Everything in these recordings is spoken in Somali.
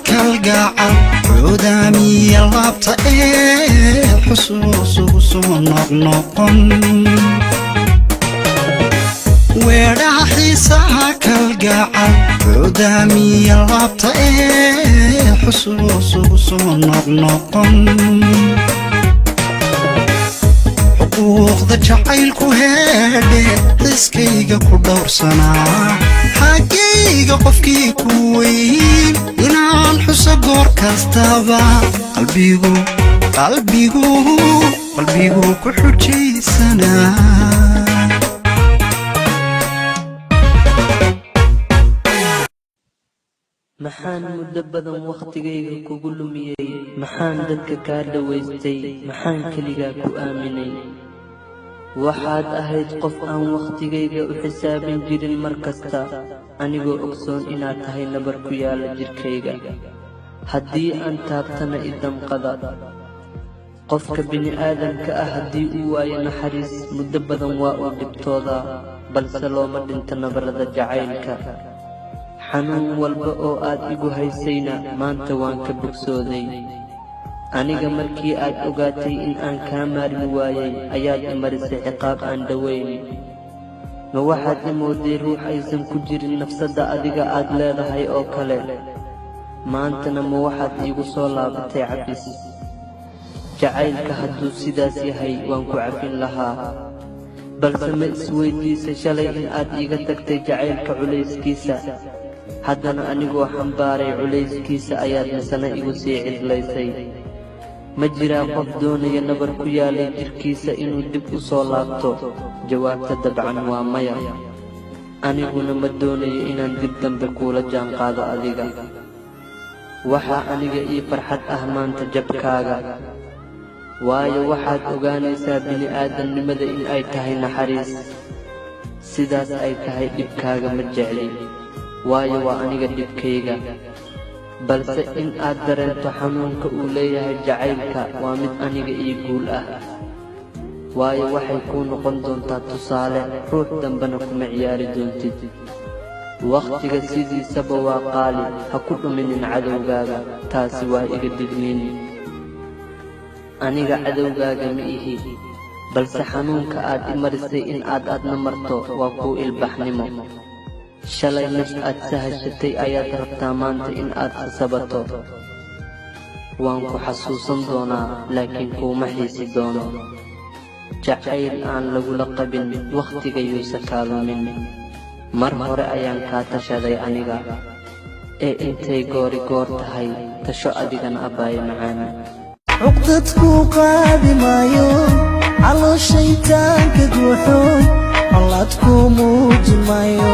kalgacal cudaamiya laabta xusuusugu soo noqnoqon weedhaha xiisaha kalgacal cudaamiya laabta xusuusugu soo noqnoqon xuquuqda jacaylku heedhe xiskayga ku dhowrsanaa xaggayga qofkii ku weyn inaan xuso goor kastaba qalbigu ku xujaysanaa maxaan muddo badan waqtigayga kugu lumiyey maxaan dadka kaa dhawaystay maxaan keligaa ku aaminay waxaad ahayd qof aan waqtigayga u xisaabin jirin mar kasta anigoo ogsoon inaad tahay nabar ku yaala jirkayga haddii aan taabtana idamqada qofka bini'aadamka ah haddii uu waayo naxariis muddo badan waa uu dhibtoodaa balse looma dhinto nabarada jacaylka xanuun walba oo aad igu haysayna maanta waan ka bogsooday aniga markii aad ogaatay in aan kaa maarmi waayay ayaad imarisay ciqaab aan dhowayn ma waxaad imooday ruux aysan ku jirin nafsadda adiga aad leedahay oo kale maantana ma waxaad iigu soo laabatay cabis jacaylka hadduu sidaas yahay waan ku cafin lahaa balse ma isweydiisay shalay in aad iiga tagtay jacaylka culayskiisa haddana anigoo xambaaray culayskiisa ayaad misana igu sii cidlaysay ma jiraa qof doonaya nabar ku yaalay jirkiisa inuu dib u soo laabto jawaabta dabcan waa maya aniguna ma doonayo inaan dib dambe kuula jaanqaado adiga waxaa aniga ii farxad ah maanta jabkaaga waayo waxaad ogaanaysaa bini'aadamnimada in ay tahay naxariis sidaas ay tahay dhibkaaga ma jecli waayo waa aniga dhibkayga balse in aad dareento xanuunka uu leeyahay jacaylka waa mid aniga ii guul ah waayo waxay kuu noqon doontaa tusaale ruux dambena kuma ciyaari doontid waqtiga sidiisaba waa qaali ha ku dhuminin cadowgaaga taasi waa iga digniin aniga cadowgaaga ma ihi balse xanuunka aad i marisay in aad adna marto waa kuu ilbaxnimo shalay naf aad sahashatay ayaad rabtaa maanta in aad sasabato waan ku xasuusan doonaa laakiin kuuma xiisi doono jacayl aan lagula qabin waqtigayuusa kaalumin mar hore ayaan kaa tashaday aniga ee intay goori goor tahay tasho adigana abbaayo macaan عقدتكو قادي مايو على الشيطان كدوحون علاتكو موج مايو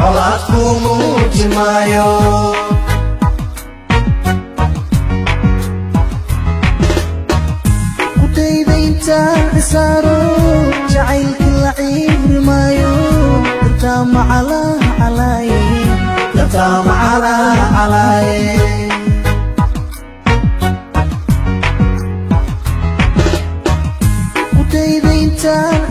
علاتكو موج مايو ودايدا انتا عسارو جعيلك اللعيب مايو انتا معلا علاي انتا معلا علاي Day they turn